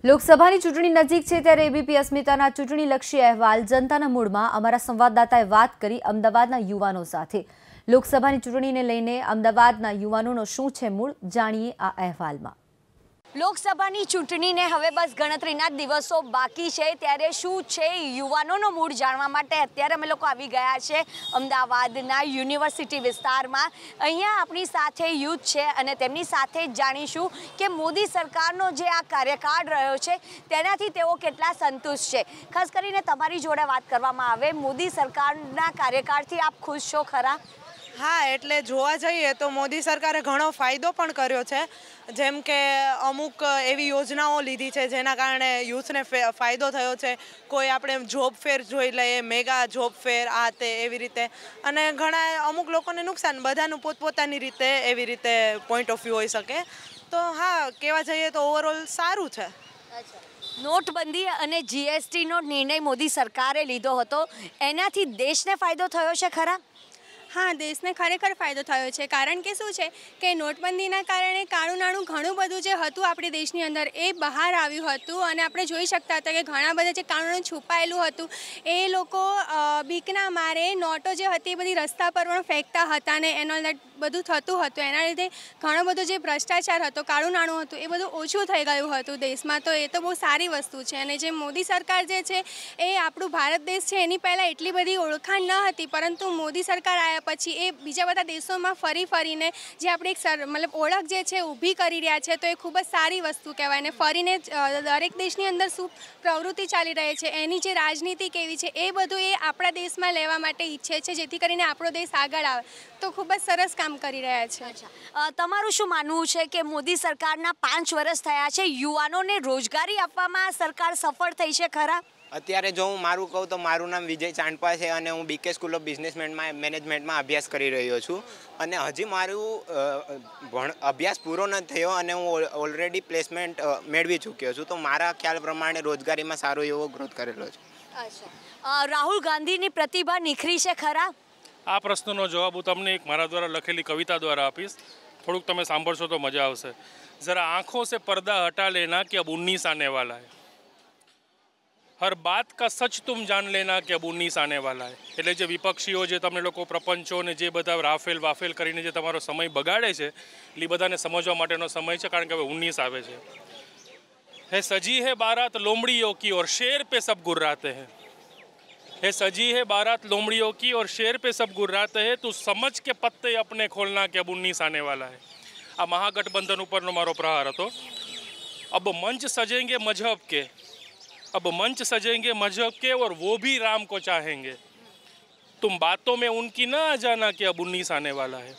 લોકસભાની ચૂંટણી નજીક છે ત્યારે એબીપી અસ્મિતાના ચૂંટણીલક્ષી અહેવાલ જનતાના મૂડમાં અમારા સંવાદદાતાએ વાત કરી અમદાવાદના યુવાનો સાથે। લોકસભાની ચૂંટણીને લઈને અમદાવાદના યુવાનોનો શું છે મૂડ, જાણીએ આ અહેવાલમાં। લોકસભાની ચૂંટણીને હવે બસ ગણતરીના દિવસો બાકી છે ત્યારે શું છે યુવાનોનો મૂડ જાણવા માટે અત્યારે અમે લોકો આવી ગયા છે અમદાવાદના યુનિવર્સિટી વિસ્તારમાં। અહીંયા આપણી સાથે યુથ છે અને તેમની સાથે જાણીશું કે મોદી સરકારનો જે આ કાર્યકાળ રહ્યો છે તેનાથી તેઓ કેટલા સંતુષ્ટ છે। ખાસ કરીને તમારી જોડે વાત કરવામાં આવે, મોદી સરકારના કાર્યકાળથી આપ ખુશ છો ખરા? हाँ, એટલે જોવા જઈએ તો મોદી સરકારે ઘણો ફાયદો પણ કર્યો છે, જેમ કે અમુક એવી યોજનાઓ લીધી છે જેના કારણે યુથને ફાયદો થયો છે। કોઈ આપણે જોબ ફેર જોઈ લઈએ, મેગા જોબ ફેર આ તે એવી રીતે, અને ઘણા અમુક લોકોને નુકસાન, બધાનું પોતપોતાની રીતે એવી રીતે પોઈન્ટ ઓફ વ્યૂ હોઈ શકે। તો હા, કહેવા જઈએ તો ઓવરઓલ સારું છે। નોટબંધી અને જીએસટીનો નિર્ણય મોદી સરકારે લીધો હતો, એનાથી દેશને ફાયદો થયો છે ખરા? हाँ, देश ने खरेखर फायदो थयो छे, कारण के शुं छे के नोटबंदीना कारणे काळुं नाणुं घणुं बधुं जे हतुं आपणी देशनी अंदर ए बहार आव्युं हतुं आणि आपणे जोई शकता हता के घणा बधा जे काळुं नाणुं छुपायेलुं हतुं ए लोको बीकना मारे नोटो जे हती ए बधी रस्ता पर पण फेंकता हता ने एनो બધું થતું હતું। એના લીધે ઘણો બધો જે ભ્રષ્ટાચાર હતો, કાળું નાણું હતું, એ બધું ઓછું થઈ ગયું હતું દેશમાં। તો એ તો બહુ સારી વસ્તુ છે। અને જે મોદી સરકાર જે છે એ આપણું ભારત દેશ છે એની પહેલાં એટલી બધી ઓળખાણ ન હતી, પરંતુ મોદી સરકાર આવ્યા પછી એ બીજા બધા દેશોમાં ફરીને જે આપણી એક મતલબ ઓળખ જે છે ઊભી કરી રહ્યા છે, તો એ ખૂબ જ સારી વસ્તુ કહેવાય। અને ફરીને દરેક દેશની અંદર શું પ્રવૃત્તિ ચાલી રહી છે, એની જે રાજનીતિ કેવી છે, એ બધું એ આપણા દેશમાં લેવા માટે ઈચ્છે છે, જેથી કરીને આપણો દેશ આગળ આવે। તો ખૂબ જ સરસ કામ કરી રહ્યા છે। તમારું શું માનવું છે કે મોદી સરકારના 5 વર્ષ થયા છે, યુવાનોને રોજગારી આપવામાં સરકાર સફળ થઈ છે ખરા? અત્યારે જો હું મારું કહું તો મારું નામ વિજય ચાંદપા છે અને હું બીકે સ્કૂલ ઓફ બિઝનેસ મેનેજમેન્ટમાં અભ્યાસ કરી રહ્યો છું। અને હજી મારું અભ્યાસ પૂરો નથી થયો અને હું ઓલરેડી પ્લેસમેન્ટ મેળવી ચૂક્યો છું। તો મારા ખ્યાલ પ્રમાણે રોજગારીમાં સારો એવો ગ્રોથ કરેલો છે। રાહુલ ગાંધીની પ્રતિભા નિખરી છે ખરા? આ પ્રશ્નનો જવાબ હું તમને એક મારા દ્વારા લખેલી કવિતા દ્વારા આપીશ, થોડુંક તમે સાંભળશો તો મજા આવશે। જરા આંખોं से पर्दा हटा लेना कि अब 19 आने वाला है, हर बात का सच तुम जान लेना कि अब 19 आने वाला है। એટલે જે વિપક્ષીઓ જે તમને લોકો પ્રપંચો ને જે બધા રાફેલ કરીને જે તમારો સમય બગાડે છે, એ બધાને સમજવા માટેનો સમય છે, કારણ કે હવે 19 આવે છે। હે સજી હે બારાત લોમડીઓ કી ઓર શેર पे सब गुर्राते हैं, है सजी है बारात लोमड़ियों की और शेर पे सब गुर्राते हैं, तू समझ के पत्ते अपने खोलना कि अब 19 आने वाला है। आ महागठबंधन ऊपरनो मारो प्रहार હતો। अब मंच सजेंगे मजहब के, अब मंच सजेंगे मजहब के और वो भी राम को चाहेंगे, तुम बातों में उनकी ना आ जाना कि अब 19 आने वाला है।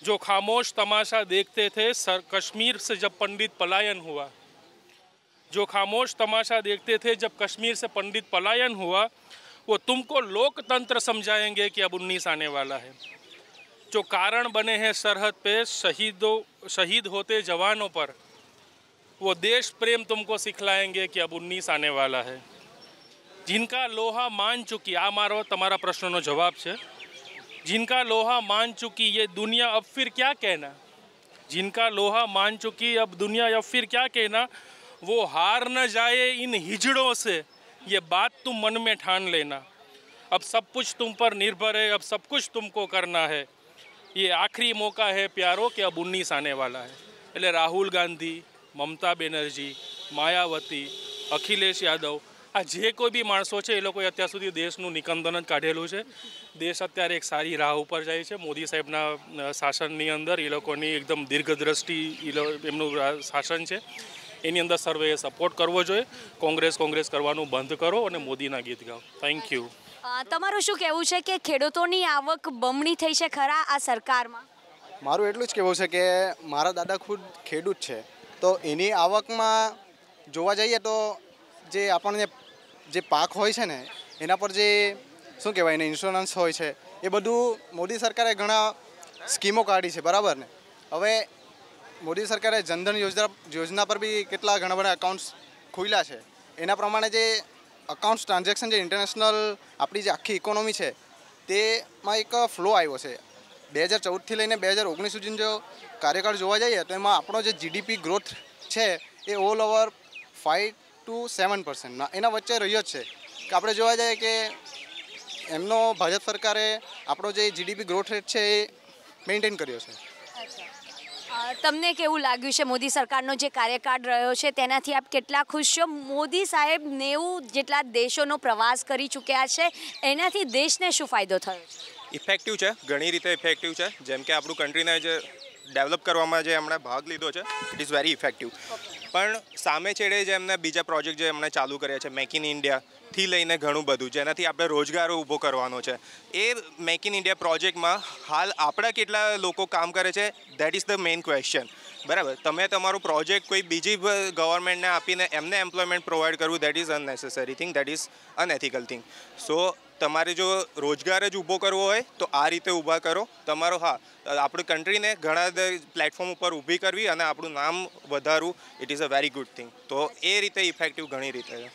जो खामोश तमाशा देखते थे कश्मीर से जब पंडित पलायन हुआ, जो खामोश तमाशा देखते थे जब कश्मीर से पंडित पलायन हुआ, वो तुमको लोकतंत्र समझाएंगे कि अब 19 आने वाला है। जो कारण बने हैं सरहद पे शहीद होते जवानों पर, वो देश प्रेम तुमको सिखलाएंगे कि अब 19 आने वाला है। जिनका लोहा मान चुकी, आ मारो तमारा प्रश्नों जवाब है, जिनका लोहा मान चुकी ये दुनिया अब फिर क्या कहना, जिनका लोहा मान चुकी अब दुनिया अब फिर क्या कहना, वो हार न जाए इन हिजड़ों से, ये बात तुम मन में ठान लेना। अब सब कुछ तुम पर निर्भर है, अब सब कुछ तुमको करना है, ये आखिरी मौका है प्यारो कि अब 19 आने वाला है। એટલે રાહુલ ગાંધી, મમતા બેનર્જી, માયાવતી, અખિલેશ યાદવ, આ જે કોઈ બી માણસો છે એ લોકોએ અત્યાર સુધી દેશનું નિકંદન જ કાઢેલું છે। દેશ અત્યારે એક સારી રાહ ઉપર જાય છે। મોદી સાહેબના શાસનની અંદર એ લોકોની એકદમ દીર્ઘદ્રષ્ટિ એમનું શાસન છે, એની અંદર સર્વેએ સપોર્ટ કરવો જોઈએ। કોંગ્રેસ કરવાનું બંધ કરો અને મોદીના ગીત ગાઓ। Thank you. તમારું શું કહેવું છે કે ખેડૂતોની આવક બમણી થઈ છે ખરા આ સરકારમાં? મારું એટલું જ કહેવું છે કે મારા દાદા ખુદ ખેડૂત છે, તો એની આવકમાં જોવા જઈએ તો જે આપણને જે પાક હોય છે ને એના પર જે શું કહેવાય એને ઇન્સ્યોરન્સ હોય છે, એ બધું મોદી સરકારે ઘણા સ્કીમો કાઢી છે, બરાબર ને। હવે મોદી સરકારે જનધન યોજના પર બી કેટલા ઘણા બધા અકાઉન્ટ્સ ખુલ્યા છે, એના પ્રમાણે જે અકાઉન્ટ્સ ટ્રાન્ઝેક્શન જે ઇન્ટરનેશનલ આપણી જે આખી ઇકોનોમી છે તેમાં એક ફ્લો આવ્યો છે। 2014થી લઈને 2019 સુધીનો જો કાર્યકાળ જોવા જઈએ તો એમાં આપણો જે જીડીપી ગ્રોથ છે એ ઓલ ઓવર 5 to 7%, એના વચ્ચે રહ્યો જ છે. કે આપણે જોવા જઈએ કે એમનો ભાજપ સરકારે આપણો જે GDP ગ્રોથ રેટ છે એ મેન્ટેન કર્યો છે. તમને કેવું લાગ્યું છે મોદી સરકારનો જે કાર્યકાળ રહ્યો છે તેનાથી આપ કેટલા ખુશ છો? મોદી સાહેબ 90 જેટલા દેશોનો પ્રવાસ કરી ચૂક્યા છે, એનાથી દેશને શું ફાયદો થયો છે? ઇફેક્ટિવ છે, ઘણી રીતે ઇફેક્ટિવ છે. જેમ કે આપણું કન્ટ્રીને જે ડેવલપ કરવામાં જે એમણે ભાગ લીધો છે ઇટ ઇઝ વેરી ઇફેક્ટિવ. પણ સામે છેડે જે એમને બીજા પ્રોજેક્ટ જે એમણે ચાલુ કર્યા છે મેક ઇન ઇન્ડિયાથી લઈને ઘણું બધું જેનાથી આપણે રોજગારો ઊભો કરવાનો છે, એ મેક ઇન ઇન્ડિયા પ્રોજેક્ટમાં હાલ આપણા કેટલા લોકો કામ કરે છે that is the main question. બરાબર, તમે તમારો પ્રોજેક્ટ કોઈ બીજી ગવર્મેન્ટને આપીને એમને એમ્પ્લોયમેન્ટ પ્રોવાઈડ કરવું that is unnecessary thing, that is unethical thing. So તમારે જો રોજગાર જ ઊભો કરવો હોય તો આ રીતે ઊભા કરો. તમારો આપણી કન્ટ્રીને ઘણા પ્લેટફોર્મ ઉપર ઊભી કરવી અને આપણું નામ વધારવું it is a very good thing. તો એ રીતે ઇફેક્ટિવ ઘણી રીતે છે.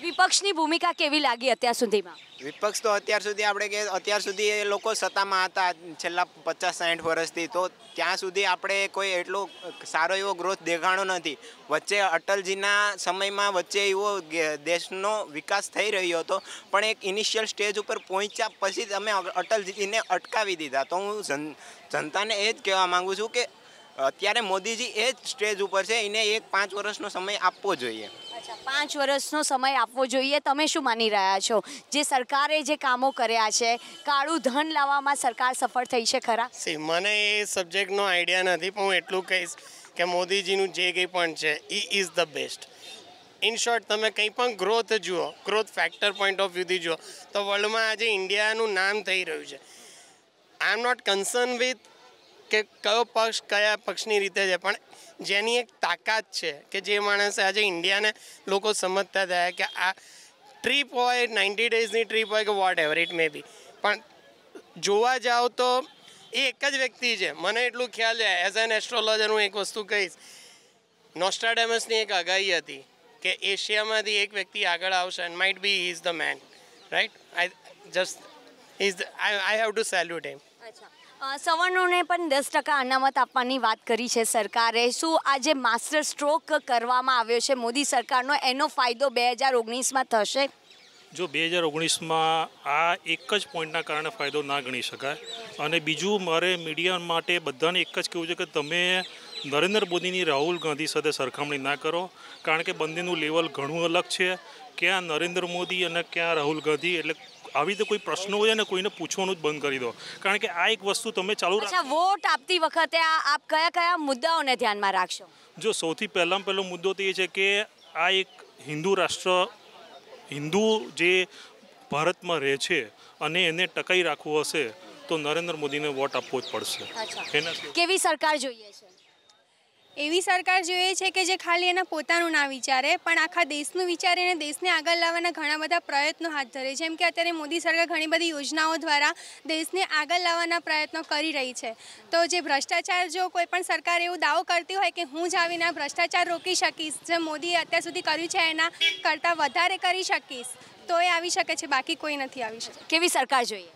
વિપક્ષની ભૂમિકા કેવી લાગી અત્યાર સુધીમાં? વિપક્ષ તો અત્યાર સુધી એ લોકો સત્તામાં હતા છેલ્લા 50-60 વર્ષથી, તો ત્યાં સુધી આપણે કોઈ એટલો સારો એવો ગ્રોથ દેખાણો નથી. વચ્ચે અટલજીના સમયમાં વચ્ચે એવો દેશનો વિકાસ થઈ રહ્યો હતો, પણ એક ઇનિશિયલ સ્ટેજ ઉપર પહોંચ્યા પછી તમે અટલજીને અટકાવી દીધા. તો હું જનતાને એ જ કહેવા માગું છું કે અત્યારે મોદીજી એ જ સ્ટેજ ઉપર છે, એને 5 વર્ષનો સમય આપવો જોઈએ. 5 વર્ષનો સમય આપવો જોઈએ. તમે શું માની રહ્યા છો? જે સરકારે જે કામો કર્યા છે, કાળું ધન લાવવામાં સરકાર સફળ થઈ છે ખરા? મને એ સબ્જેક્ટનો આઈડિયા નથી, પણ હું એટલું કહીશ કે મોદીજીનું જે કંઈ પણ છે એ is the best. In short, તમે કંઈ પણ ગ્રોથ જુઓ, ગ્રોથ ફેક્ટર પોઈન્ટ ઓફ વ્યૂથી જુઓ તો વર્લ્ડમાં આજે ઇન્ડિયાનું નામ થઈ રહ્યું છે. I am not concern with કે કયો પક્ષ કયા પક્ષની રીતે છે, પણ જેની એક તાકાત છે કે જે માણસે આજે ઇન્ડિયાને લોકો સમજતા થયા કે આ ટ્રીપ હોય 90 ડેઝની ટ્રીપ હોય કે વોટ એવર ઇટ મે બી, પણ જોવા જાઓ તો એ એક જ વ્યક્તિ છે. મને એટલું ખ્યાલ છે એઝ એન એસ્ટ્રોલોજર હું એક વસ્તુ કહીશ, નોસ્ટ્રાડેમસની એક આગાહી હતી કે એશિયામાંથી એક વ્યક્તિ આગળ આવશે and might be he is the man, right? I have to salute him. સવર્ણોને પણ 10% અનામત આપવાની વાત કરી છે સરકારે. શું આ જે માસ્ટર સ્ટ્રોક કરવામાં આવ્યો છે મોદી સરકારનો, એનો ફાયદો 2019માં થશે? જો 2019માં આ એક જ પોઈન્ટના કારણે ફાયદો ના ગણી શકાય. અને બીજું મારે મીડિયા માટે બધાને એક જ કહેવું છે કે તમે નરેન્દ્ર મોદીની રાહુલ ગાંધી સાથે સરખામણી ના કરો, કારણ કે બંનેનું લેવલ ઘણું અલગ છે. ક્યાં નરેન્દ્ર મોદી અને ક્યાં રાહુલ ગાંધી, એટલે આવી રીતે કોઈ પ્રશ્નો હોય ને કોઈને પૂછવાનું જ બંધ કરી દો, કારણ કે આ એક વસ્તુ તમે ચાલુ વોટ આપતી વખતે આપ કયા મુદ્દાઓને ધ્યાનમાં રાખશો? જો સૌથી પહેલો મુદ્દો તો એ છે કે આ એક હિન્દુ રાષ્ટ્ર, હિન્દુ જે ભારતમાં રહે છે અને એને ટકાઈ રાખવું હશે તો નરેન્દ્ર મોદીને વોટ આપવો જ પડશે. કેવી સરકાર જોઈએ છે? એવી સરકાર જોઈએ છે કે જે ખાલી એના પોતાનું ના વિચારે પણ આખા દેશનું વિચારીને દેશને આગળ લાવવાના ઘણા બધા પ્રયત્નો હાથ ધરે. જેમ કે અત્યારે મોદી સરકાર ઘણી બધી યોજનાઓ દ્વારા દેશને આગળ લાવવાના પ્રયત્નો કરી રહી છે. તો જે ભ્રષ્ટાચાર, જો કોઈ પણ સરકાર એવું દાવો કરતી હોય કે હું જ આવીને ભ્રષ્ટાચાર રોકી શકીશ, જે મોદીએ અત્યાર સુધી કર્યું છે એના કરતાં વધારે કરી શકીશ, તો એ આવી શકે છે, બાકી કોઈ નથી આવી શકે. કેવી સરકાર જોઈએ?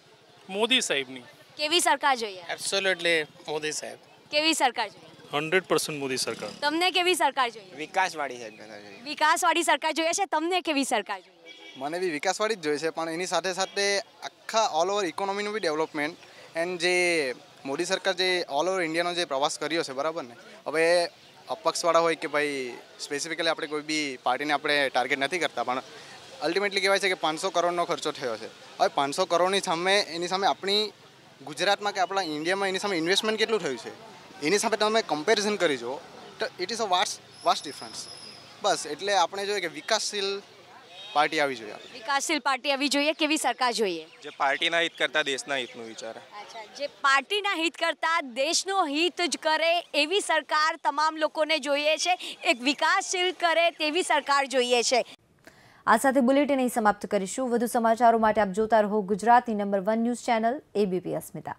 મોદી સાહેબની. કેવી સરકાર જોઈએ? એબ્સોલ્યુટલી મોદી સાહેબ. કેવી સરકાર જોઈએ? 100% મોદી સરકાર. તમને કેવી સરકાર જોઈએ? વિકાસવાળી સરકાર જોઈએ. વિકાસવાળી સરકાર જોઈએ છે. તમને કેવી સરકાર જોઈએ? મને બી વિકાસવાળી જ જોઈએ છે, પણ એની સાથે સાથે આખા ઓલ ઓવર ઇકોનોમીનું બી ડેવલપમેન્ટ. એન્ડ જે મોદી સરકાર જે ઓલ ઓવર ઇન્ડિયાનો જે પ્રવાસ કર્યો છે, બરાબર ને, હવે અપક્ષવાળા હોય કે ભાઈ સ્પેસિફિકલી આપણે કોઈ બી પાર્ટીને આપણે ટાર્ગેટ નથી કરતા, પણ અલ્ટિમેટલી કહેવાય છે કે 500 કરોડનો ખર્ચો થયો છે. હવે 500 કરોડની સામે એની સામે આપણી ગુજરાતમાં કે આપણા ઇન્ડિયામાં એની સામે ઇન્વેસ્ટમેન્ટ કેટલું થયું છે એની સાથે તમે કમ્પેરિઝન કરી જુઓ તો it is a vast difference. બસ એટલે આપણે જોઈએ કે વિકાસશીલ પાર્ટી આવી જોઈએ. વિકાસશીલ પાર્ટી આવી જોઈએ. કેવી સરકાર જોઈએ? જે પાર્ટીના હિત કરતાં દેશના હિતનું વિચારે. જે પાર્ટીના હિત કરતાં દેશનું હિત જ કરે એવી સરકાર તમામ લોકોને જોઈએ છે. એક વિકાસશીલ કરે તેવી સરકાર જોઈએ છે. આ સાથે બુલેટિન અહીં સમાપ્ત કરીશું. વધુ સમાચારો માટે આપ જોતા રહો ગુજરાતની નંબર 1 ન્યૂઝ ચેનલ ABP અસ્મિતા.